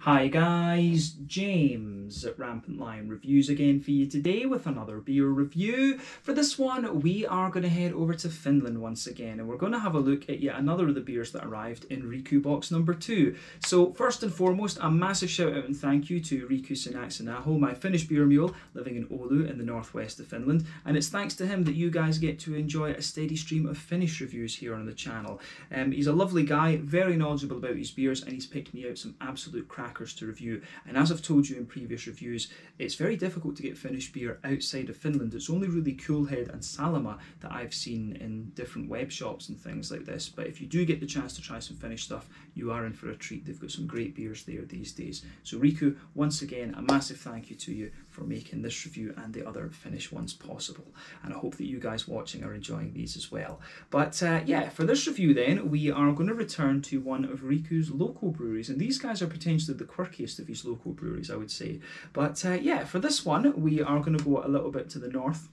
Hi guys, James at Rampant Lion Reviews again for you today with another beer review. For this one, we are going to head over to Finland once again, and we're going to have a look at yet another of the beers that arrived in Riku box number 2. So first and foremost, a massive shout out and thank you to Riku Sanaho, my Finnish beer mule living in Oulu in the northwest of Finland, and it's thanks to him that you guys get to enjoy a steady stream of Finnish reviews here on the channel. He's a lovely guy, very knowledgeable about his beers, and he's picked me out some absolute crackers to review. And as I've told you in previous reviews, it's very difficult to get Finnish beer outside of Finland. It's only really Coolhead and Salama that I've seen in different web shops and things like this. But if you do get the chance to try some Finnish stuff, you are in for a treat. They've got some great beers there these days. So Riku, once again, a massive thank you to you for making this review and the other Finnish ones possible. And I hope that you guys watching are enjoying these as well. But yeah, for this review then, we are going to return to one of Riku's local breweries. And these guys are potentially the quirkiest of his local breweries, I would say. But yeah, for this one, we are going to go a little bit to the north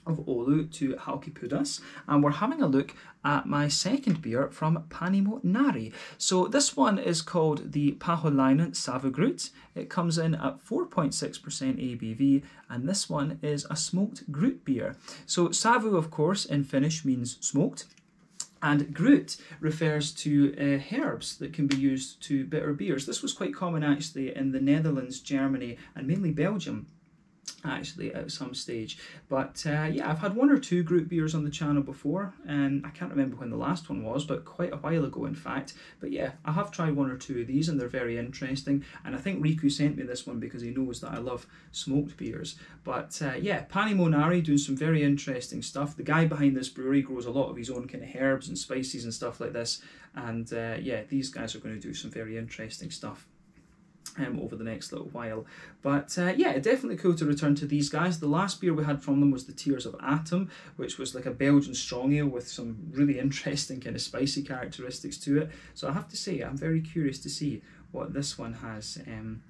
of Oulu to Haukipudas, and we're having a look at my second beer from Panimo Narri. So this one is called the Pohalainen Savugruit. It comes in at 4.6% ABV, and this one is a smoked Gruit beer. So Savu, of course, in Finnish means smoked, and Gruit refers to herbs that can be used to bitter beers. This was quite common actually in the Netherlands, Germany, and mainly Belgium actually at some stage. But yeah, I've had one or two Gruit beers on the channel before, and I can't remember when the last one was, but quite a while ago in fact. But yeah, I have tried one or two of these and they're very interesting, and I think Riku sent me this one because he knows that I love smoked beers. But yeah, Panimo Narri doing some very interesting stuff. The guy behind this brewery grows a lot of his own kind of herbs and spices and stuff like this, and yeah, these guys are going to do some very interesting stuff over the next little while. But yeah, definitely cool to return to these guys. The last beer we had from them was the Tears of Atom, which was like a Belgian strong ale with some really interesting kind of spicy characteristics to it. So I have to say, I'm very curious to see what this one has in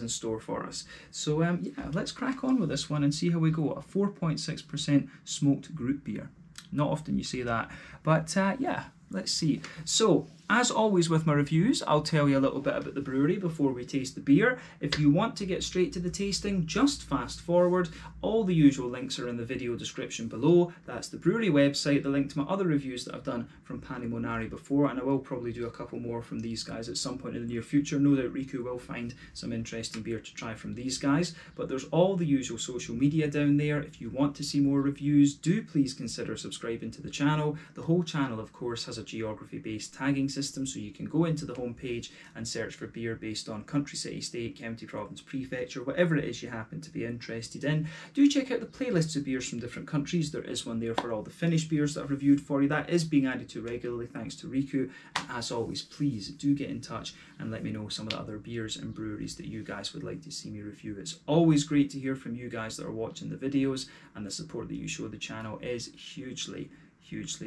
store for us. So yeah, let's crack on with this one and see how we go. A 4.6% smoked Gruit beer. Not often you see that, but yeah, let's see. So, as always with my reviews, I'll tell you a little bit about the brewery before we taste the beer. If you want to get straight to the tasting, just fast forward. All the usual links are in the video description below. That's the brewery website, the link to my other reviews that I've done from Panimo Narri before, and I will probably do a couple more from these guys at some point in the near future. No doubt Riku will find some interesting beer to try from these guys, but there's all the usual social media down there. If you want to see more reviews, do please consider subscribing to the channel. The whole channel, of course, has a geography-based tagging system, so you can go into the home page and search for beer based on country, city, state, county, province, prefecture, whatever it is you happen to be interested in. Do check out the playlists of beers from different countries. There is one there for all the Finnish beers that I've reviewed for you. That is being added to regularly thanks to Riku. And as always, please do get in touch and let me know some of the other beers and breweries that you guys would like to see me review. It's always great to hear from you guys that are watching the videos, and the support that you show the channel is hugely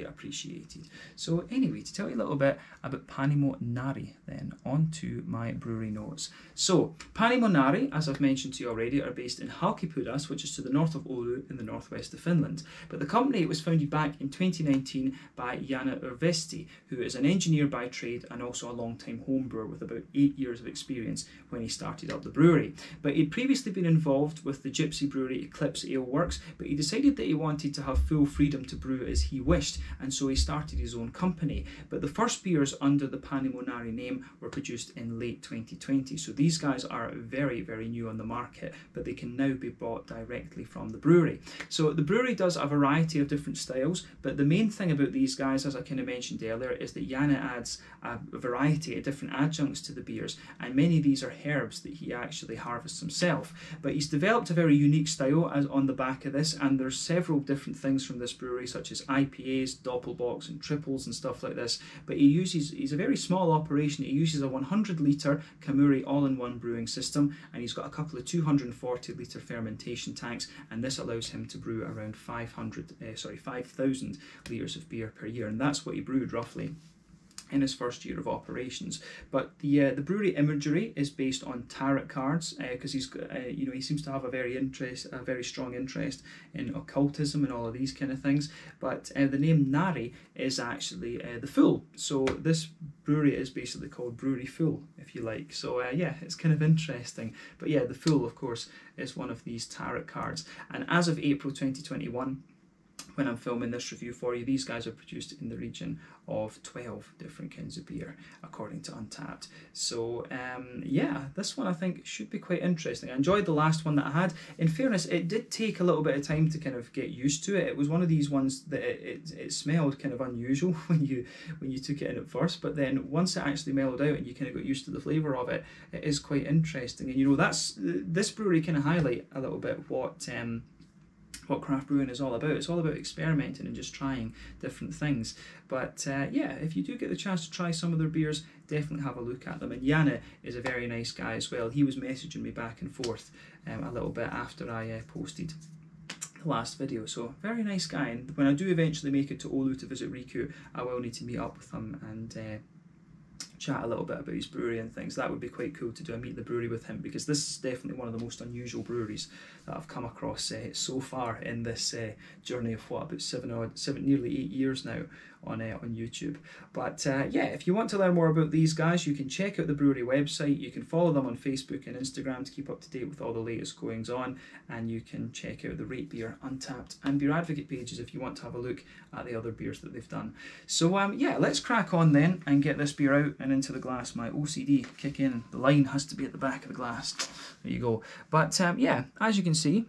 appreciated. So anyway, to tell you a little bit about Panimo Narri, then on to my brewery notes. So Panimo Narri, as I've mentioned to you already, are based in Haukipudas, which is to the north of Oulu in the northwest of Finland. But the company was founded back in 2019 by Janne Urvesti, who is an engineer by trade and also a long-time home brewer with about 8 years of experience when he started up the brewery. But he'd previously been involved with the gypsy brewery Eclipse Ale Works, but he decided that he wanted to have full freedom to brew as he wished, and so he started his own company. But the first beers under the Panimo Narri name were produced in late 2020, so these guys are very new on the market, but they can now be bought directly from the brewery. So the brewery does a variety of different styles, but the main thing about these guys, as I kind of mentioned earlier, is that Janne adds a variety of different adjuncts to the beers, and many of these are herbs that he actually harvests himself. But he's developed a very unique style as on the back of this, and there's several different things from this brewery, such as IPAs, doppelbocks and triples and stuff like this. But he's a very small operation. He uses a 100 litre Kamuri all-in-one brewing system, and he's got a couple of 240 litre fermentation tanks, and this allows him to brew around 5,000 litres of beer per year, and that's what he brewed roughly in his first year of operations. But the brewery imagery is based on tarot cards, because he's he seems to have a very strong interest in occultism and all of these kind of things. But the name Narri is actually the Fool. So this brewery is basically called Brewery Fool, if you like. So yeah, it's kind of interesting. But yeah, the Fool, of course, is one of these tarot cards. And as of April 2021, when I'm filming this review for you, these guys are produced in the region of 12 different kinds of beer, according to Untappd. So yeah, this one I think should be quite interesting. I enjoyed the last one that I had. In fairness, it did take a little bit of time to kind of get used to it. It was one of these ones that it smelled kind of unusual when you took it in at first, but then once it actually mellowed out and you kind of got used to the flavour of it, it is quite interesting. And you know, this brewery kind of highlight a little bit what craft brewing is all about. It's all about experimenting and just trying different things. But yeah, if you do get the chance to try some of their beers, definitely have a look at them. And Yana is a very nice guy as well. He was messaging me back and forth a little bit after I posted the last video. So very nice guy. And when I do eventually make it to Oulu to visit Riku, I will need to meet up with him and chat a little bit about his brewery and things. That would be quite cool to do a meet the brewery with him, because this is definitely one of the most unusual breweries that I've come across so far in this journey of what, about nearly 8 years now on YouTube. But yeah, if you want to learn more about these guys, you can check out the brewery website. You can follow them on Facebook and Instagram to keep up to date with all the latest goings on, and you can check out the Rate Beer, Untappd and Beer Advocate pages if you want to have a look at the other beers that they've done. So yeah, let's crack on then and get this beer out and into the glass. My OCD kick in. The line has to be at the back of the glass. There you go. But yeah, as you can see,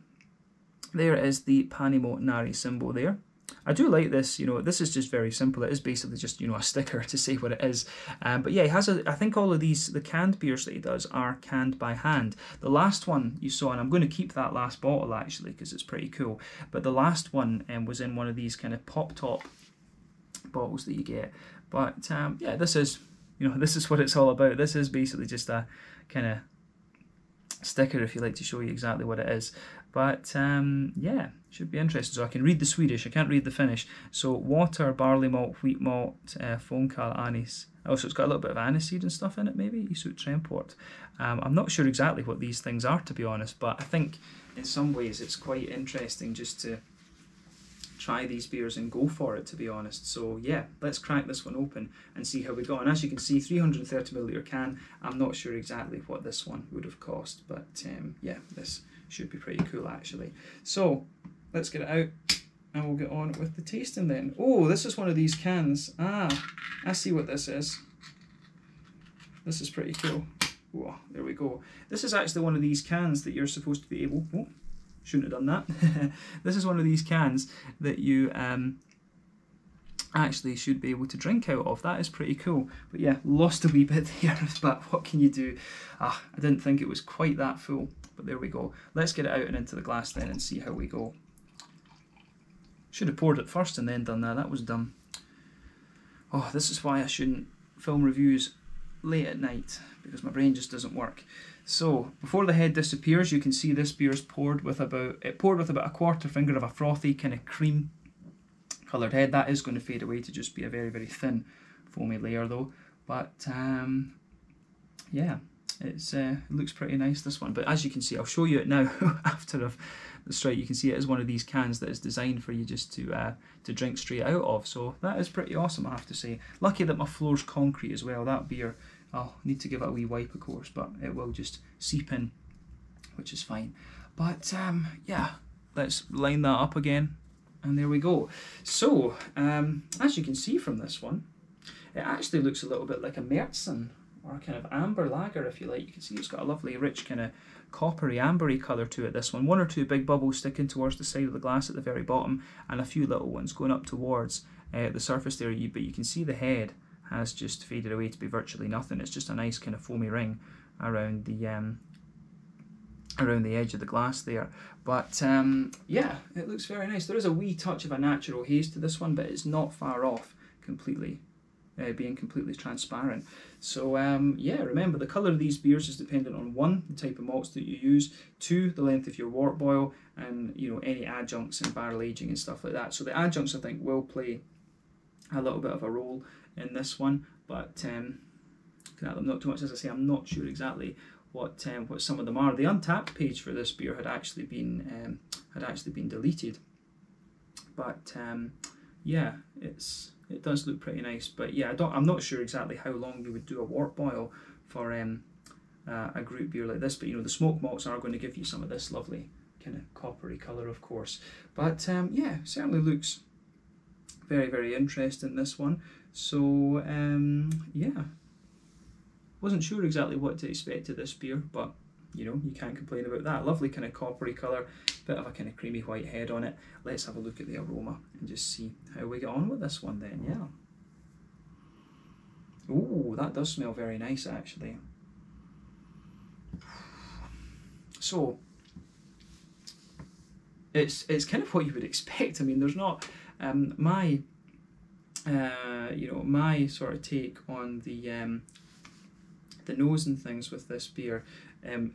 there is the Panimo Narri symbol there. I do like this, you know, this is just very simple. It is basically just, you know, a sticker to say what it is. But yeah, he has I think all of these, the canned beers that he does are canned by hand. The last one you saw, and I'm going to keep that last bottle actually because it's pretty cool, but the last one was in one of these kind of pop top bottles that you get. But yeah, this is, you know, this is what it's all about. This is basically just a kind of sticker, if you like, to show you exactly what it is. But yeah, should be interesting. So I can read the Swedish, I can't read the Finnish. So water, barley malt, wheat malt, fånkall, anise. Oh, so it's got a little bit of aniseed and stuff in it, maybe. Isut Tremport. I'm not sure exactly what these things are, to be honest, but I think in some ways it's quite interesting just to try these beers and go for it, to be honest. So yeah, let's crack this one open and see how we go. And as you can see, 330ml can. I'm not sure exactly what this one would have cost, but yeah, this should be pretty cool actually. So let's get it out and we'll get on with the tasting then. Oh, this is one of these cans. Ah, I see what this is. This is pretty cool. Whoa, there we go. This is actually one of these cans that you're supposed to be able... Oh, shouldn't have done that. This is one of these cans that you actually should be able to drink out of. That is pretty cool. But yeah, lost a wee bit there, but what can you do? I didn't think it was quite that full, but there we go. Let's get it out and into the glass then and see how we go. Should have poured it first and then done that. That was dumb. Oh, this is why I shouldn't film reviews late at night, because my brain just doesn't work. So before the head disappears, you can see this beer's poured with about a quarter finger of a frothy kind of cream coloured head. That is going to fade away to just be a very, very thin foamy layer though. But yeah, it looks pretty nice, this one. But as you can see, I'll show you it now after I've straight. You can see it is one of these cans that is designed for you just to drink straight out of. So that is pretty awesome, I have to say. Lucky that my floor's concrete as well. That beer, I'll need to give it a wee wipe, of course, but it will just seep in, which is fine. But yeah, let's line that up again, and there we go. So as you can see from this one, it actually looks a little bit like a Märzen, or a kind of amber lager, if you like. You can see it's got a lovely, rich, kind of coppery, ambery colour to it, this one. One or two big bubbles sticking towards the side of the glass at the very bottom, and a few little ones going up towards the surface there. But you can see the head has just faded away to be virtually nothing. It's just a nice kind of foamy ring around the edge of the glass there. But yeah, it looks very nice. There is a wee touch of a natural haze to this one, but it's not far off completely being completely transparent. So yeah, remember the colour of these beers is dependent on 1, the type of malts that you use, 2, the length of your wort boil, and you know, any adjuncts and barrel aging and stuff like that. So the adjuncts, I think, will play a little bit of a role in this one, but not too much. As I say, I'm not sure exactly what some of them are. The Untappd page for this beer had actually been deleted, but yeah, it does look pretty nice. But yeah, I'm not sure exactly how long you would do a wort boil for a Gruit beer like this. But you know, the smoke malts are going to give you some of this lovely kind of coppery colour, of course. But yeah, certainly looks very, very interesting, this one. So yeah, wasn't sure exactly what to expect of this beer, but you know, you can't complain about that. Lovely kind of coppery colour, bit of a kind of creamy white head on it. Let's have a look at the aroma and just see how we get on with this one then. Yeah. Oh, that does smell very nice actually. So it's kind of what you would expect. I mean, there's not my you know, my sort of take on the nose and things with this beer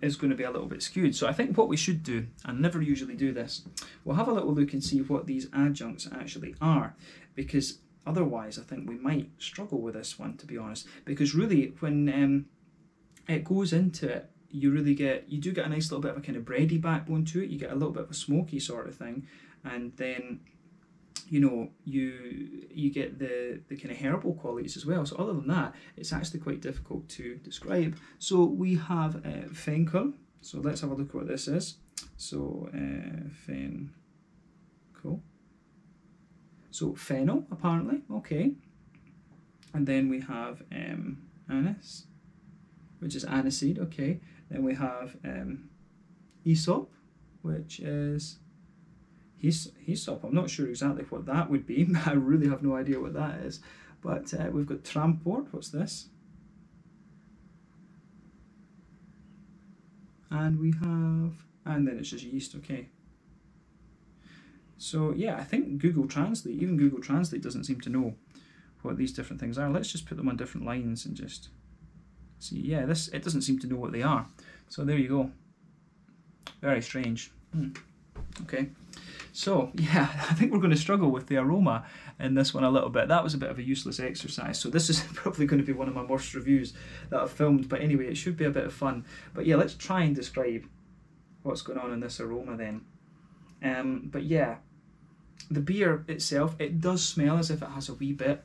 is going to be a little bit skewed. So I think what we should do, and never usually do this, we'll have a little look and see what these adjuncts actually are, because otherwise I think we might struggle with this one, to be honest. Because really, when it goes into it, you do get a nice little bit of a kind of bready backbone to it. You get a little bit of a smoky sort of thing, and then you know, you get the kind of herbal qualities as well. So other than that, it's actually quite difficult to describe. So we have Fenkel. So let's have a look at what this is. So Fenkel. So fennel, apparently. Okay. And then we have anise, which is aniseed. Okay. Then we have Aesop, which is hyssop. I'm not sure exactly what that would be. I really have no idea what that is. But we've got tramport. What's this? And we have, and then it's just yeast. Okay. So yeah, I think Google Translate, even Google Translate doesn't seem to know what these different things are. Let's just put them on different lines and just see. Yeah, it doesn't seem to know what they are. So there you go. Very strange. Okay. So yeah, I think we're going to struggle with the aroma in this one a little bit. That was a bit of a useless exercise. So this is probably going to be one of my worst reviews that I've filmed. But anyway, it should be a bit of fun. But yeah, let's try and describe what's going on in this aroma then. But yeah, the beer itself, it does smell as if it has a wee bit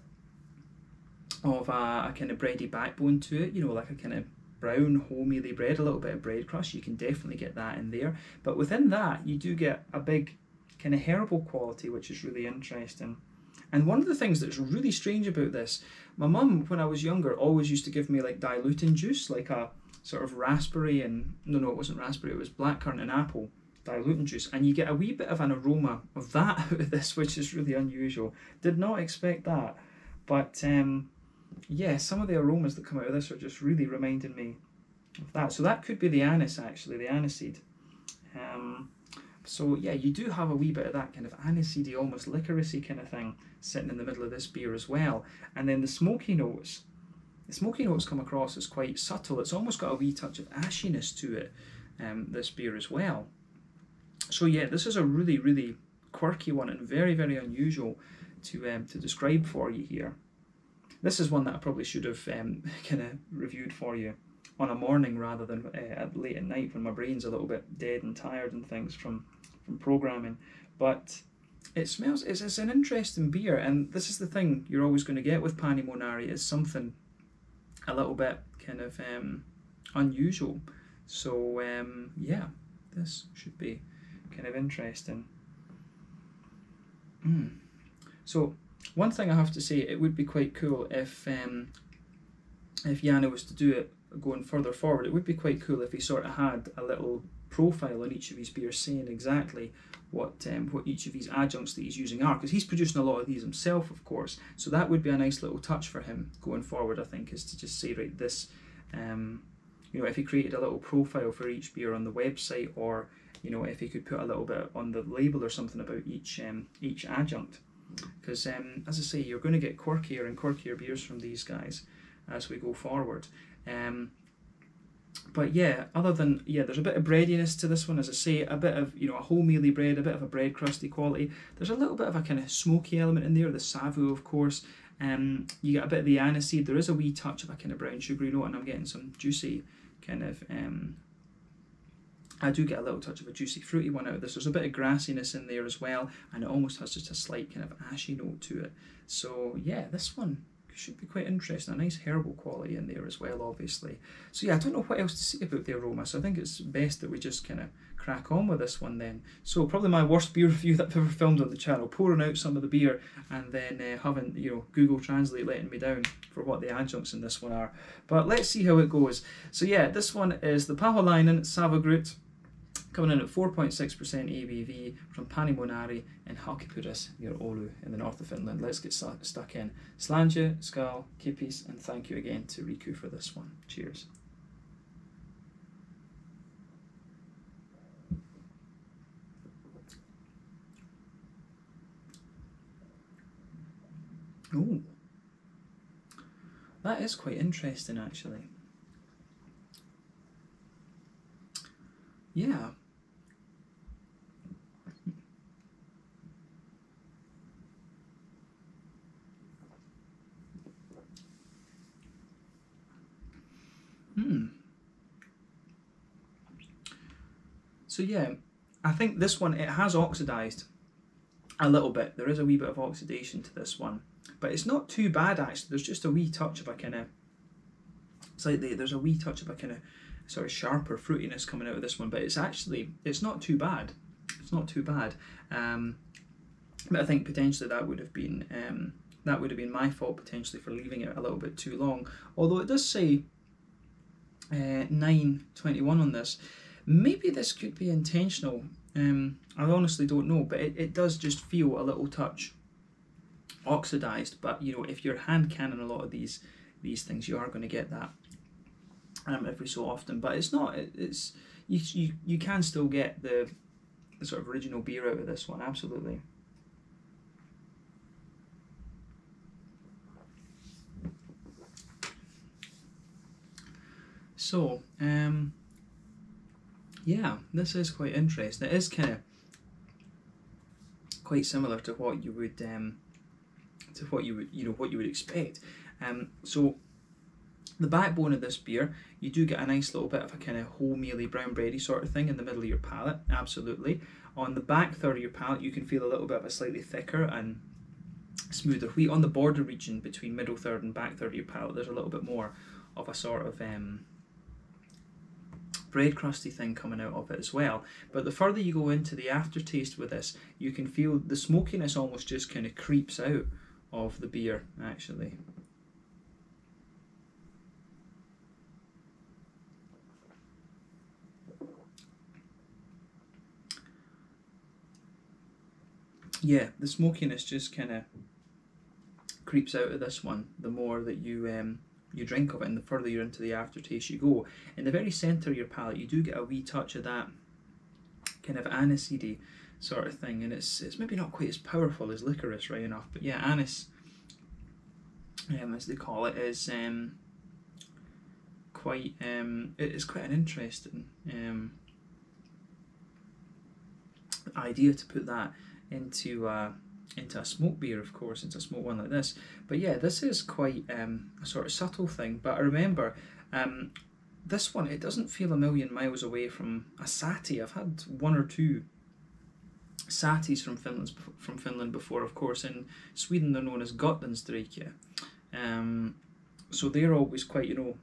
of a kind of bready backbone to it. You know, like a kind of brown wholemealy bread, a little bit of bread crust. You can definitely get that in there. But within that, you do get a big kind of herbal quality, which is really interesting. And one of the things that's really strange about this, my mum, when I was younger, always used to give me like diluting juice, like a sort of raspberry and, no, it wasn't raspberry, it was blackcurrant and apple diluting juice. And you get a wee bit of an aroma of that out of this, which is really unusual. Did not expect that. But yeah, some of the aromas that come out of this are just really reminding me of that. So that could be the anise, actually, the aniseed. So yeah, you do have a wee bit of that kind of aniseedy, almost licoricey kind of thing sitting in the middle of this beer as well. And then the smoky notes come across as quite subtle. It's almost got a wee touch of ashiness to it, this beer as well. So yeah, this is a really, really quirky one and very, very unusual to describe for you here. This is one that I probably should have kind of reviewed for you on a morning rather than late at night when my brain's a little bit dead and tired and things from programming. But it smells, it's an interesting beer, and this is the thing you're always going to get with Panimo Narri, is something a little bit kind of unusual. So yeah, this should be kind of interesting. So one thing I have to say, it would be quite cool if Janne was to do it going further forward. It would be quite cool if he sort of had a little profile on each of his beers saying exactly what each of these adjuncts that he's using are, because he's producing a lot of these himself, of course. So that would be a nice little touch for him going forward, I think, is to just say, right, this, you know, if he created a little profile for each beer on the website, or you know, if he could put a little bit on the label or something about each adjunct. Because as I say, you're going to get quirkier and quirkier beers from these guys as we go forward. But yeah, other than, yeah, there's a bit of breadiness to this one, as I say, a bit of, you know, a wholemealy bread, a bit of a bread crusty quality. There's a little bit of a kind of smoky element in there, the savu, of course. You get a bit of the aniseed. There is a wee touch of a kind of brown sugary note, and I'm getting some juicy kind of I do get a little touch of a juicy fruity one out of this. There's a bit of grassiness in there as well, and it almost has just a slight kind of ashy note to it. So yeah, this one should be quite interesting. A nice herbal quality in there as well, obviously. So yeah, I don't know what else to say about the aroma, so I think it's best that we just kind of crack on with this one then. So probably my worst beer review that I've ever filmed on the channel, pouring out some of the beer and then having, you know, Google Translate letting me down for what the adjuncts in this one are. But let's see how it goes. So yeah, this one is the Pohalainen Savugruit, coming in at 4.6% ABV from Panimo Narri in Haukipudas near Oulu in the north of Finland. Let's get stuck in. Slange, skal, kippis, and thank you again to Riku for this one. Cheers. Oh, that is quite interesting actually. Yeah. So yeah, I think this one, it has oxidised a little bit. There is a wee bit of oxidation to this one, but it's not too bad actually. There's just a wee touch of a kind of, there's a wee touch of a kind of sort of sharper fruitiness coming out of this one, but it's not too bad. It's not too bad. But I think potentially that would have been my fault potentially for leaving it a little bit too long. Although it does say 9.21 on this. Maybe this could be intentional. I honestly don't know, but it does just feel a little touch oxidized. But you know, if you're hand canning a lot of these things, you are going to get that every so often. But it's not. It's you can still get the sort of original beer out of this one. Absolutely. So, yeah, this is quite interesting. It is kind of quite similar to what you would, what you would expect. So, the backbone of this beer, you do get a nice little bit of a kind of wholemealy brown bready sort of thing in the middle of your palate. Absolutely. On the back third of your palate, you can feel a little bit of a slightly thicker and smoother wheat. On the border region between middle third and back third of your palate, there's a little bit more of a sort of bread crusty thing coming out of it as well. But the further you go into the aftertaste with this, you can feel the smokiness almost just kind of creeps out of the beer actually. Yeah, the smokiness just kind of creeps out of this one the more that you drink of it, and the further you're into the aftertaste you go. In the very centre of your palate, you do get a wee touch of that kind of aniseedy sort of thing, and it's maybe not quite as powerful as licorice, right enough, but yeah, anise, as they call it, is quite it's quite an interesting idea to put that into a smoke beer, of course, into a smoke one like this. But yeah, this is quite a sort of subtle thing. But I remember this one, it doesn't feel a million miles away from a sati. I've had one or two satis from Finland before, of course. In Sweden, they're known as Gotlandsdrike. So they're always quite, you know.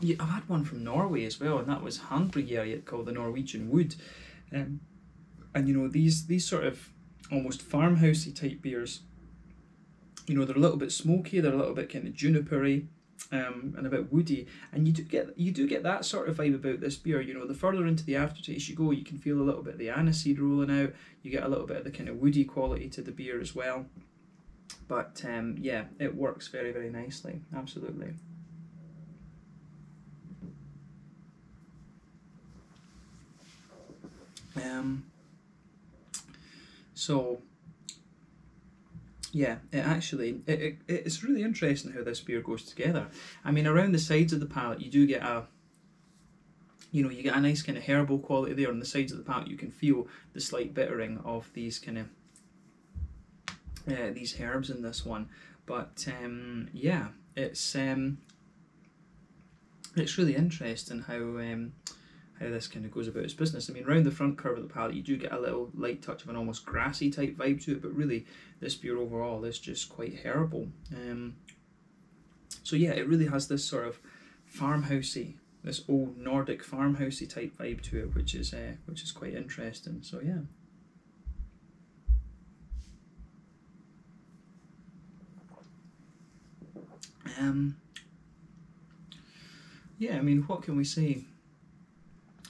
Yeah, I've had one from Norway as well, and that was Handbryggeriet, called the Norwegian Wood. And you know, these sort of almost farmhousey type beers, you know, they're a little bit smoky, they're a little bit kind of junipery, and a bit woody, and you do get that sort of vibe about this beer. You know, the further into the aftertaste you go, you can feel a little bit of the aniseed rolling out, you get a little bit of the kind of woody quality to the beer as well. But yeah, it works very, very nicely, absolutely. So yeah, it's really interesting how this beer goes together. I mean, around the sides of the palate, you do get you get a nice kind of herbal quality there. On the sides of the palate, you can feel the slight bittering of these kind of these herbs in this one. But yeah, it's really interesting how this kind of goes about its business. I mean, round the front curve of the palate, you do get a little light touch of an almost grassy type vibe to it, but really this beer overall is just quite herbal. So yeah, it really has this sort of farmhousey, this old Nordic farmhousey type vibe to it, which is quite interesting. So yeah. Yeah, I mean, what can we say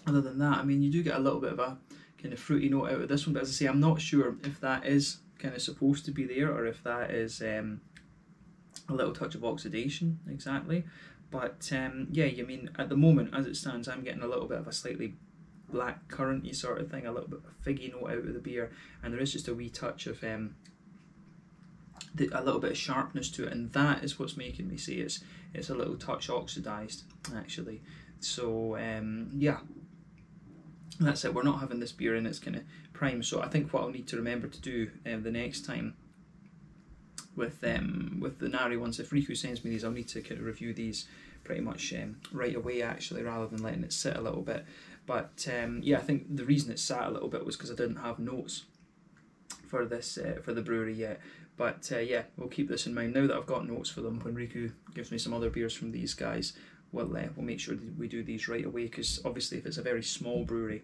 other than that? I mean, you do get a little bit of a kind of fruity note out of this one, but as I say, I'm not sure if that is kind of supposed to be there or if that is a little touch of oxidation exactly. But yeah, I mean, at the moment, as it stands, I'm getting a little bit of a slightly black curranty sort of thing, a little bit of a figgy note out of the beer, and there is just a wee touch of a little bit of sharpness to it, and that is what's making me say it's a little touch oxidized actually. So yeah, that's it. We're not having this beer in its kind of prime, so I think what I'll need to remember to do the next time with the Narri ones, if Riku sends me these, I'll need to kind of review these pretty much right away actually, rather than letting it sit a little bit. But yeah, I think the reason it sat a little bit was because I didn't have notes for this for the brewery yet. But yeah, we'll keep this in mind now that I've got notes for them. When Riku gives me some other beers from these guys, we'll make sure that we do these right away, because obviously if it's a very small brewery,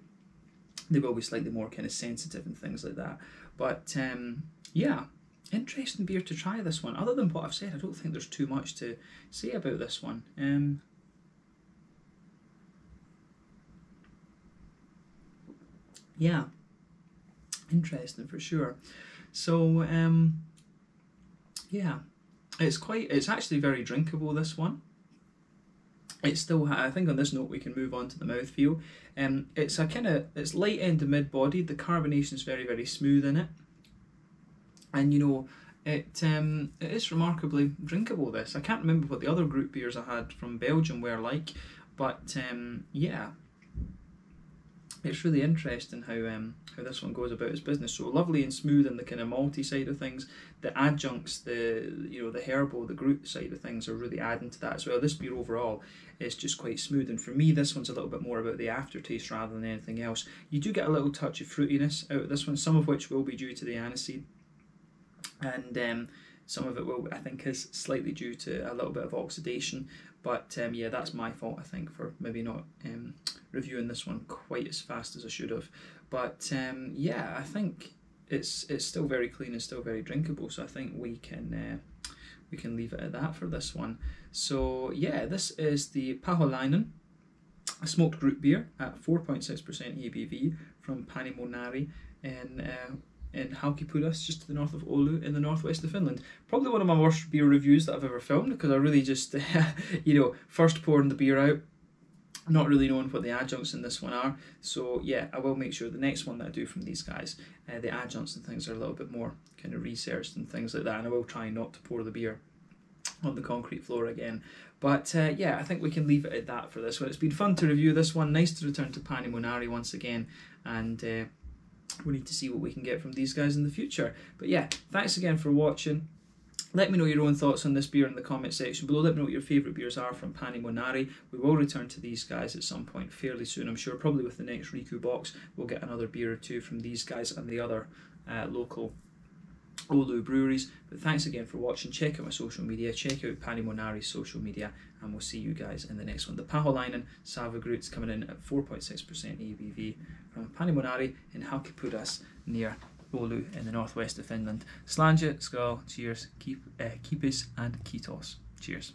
they will be slightly more kind of sensitive and things like that. But yeah, interesting beer to try, this one. Other than what I've said, I don't think there's too much to say about this one. Yeah, interesting for sure. So yeah, it's actually very drinkable, this one. It's still, I think on this note we can move on to the mouthfeel. It's light end to mid bodied. The carbonation is very, very smooth in it, and you know, it is remarkably drinkable. This, I can't remember what the other Gruit beers I had from Belgium were like, but yeah, it's really interesting how this one goes about its business. So lovely and smooth in the kind of malty side of things. The adjuncts, the herbal, the Gruit side of things are really adding to that as well. This beer overall is just quite smooth, and for me this one's a little bit more about the aftertaste rather than anything else. You do get a little touch of fruitiness out of this one, some of which will be due to the aniseed, and some of it will, I think, is slightly due to a little bit of oxidation. But yeah, that's my fault, I think, for maybe not reviewing this one quite as fast as I should have. But yeah, I think it's still very clean and still very drinkable. So I think we can leave it at that for this one. So yeah, this is the Pohalainen, a smoked Gruit beer at 4.6% ABV from Panimo Narri in Haukipudas, just to the north of Oulu in the northwest of Finland. Probably one of my worst beer reviews that I've ever filmed, because I really just, you know, first pouring the beer out, not really knowing what the adjuncts in this one are. So yeah, I will make sure the next one that I do from these guys, the adjuncts and things are a little bit more kind of researched and things like that, and I will try not to pour the beer on the concrete floor again. But yeah, I think we can leave it at that for this one. It's been fun to review this one, nice to return to Panimo Narri once again, and we need to see what we can get from these guys in the future. But yeah, thanks again for watching. Let me know your own thoughts on this beer in the comment section below. Let me know what your favourite beers are from Panimo Narri. We will return to these guys at some point fairly soon, I'm sure. Probably with the next Riku box, we'll get another beer or two from these guys and the other local Oulu breweries. But thanks again for watching. Check out my social media, check out Panimo Narri's social media, and we'll see you guys in the next one. The Pohalainen Savugruit's coming in at 4.6% ABV from Panimo Narri in Haukipudas near Oulu in the northwest of Finland. Slanje, skål, cheers, keep us and kiitos. Cheers.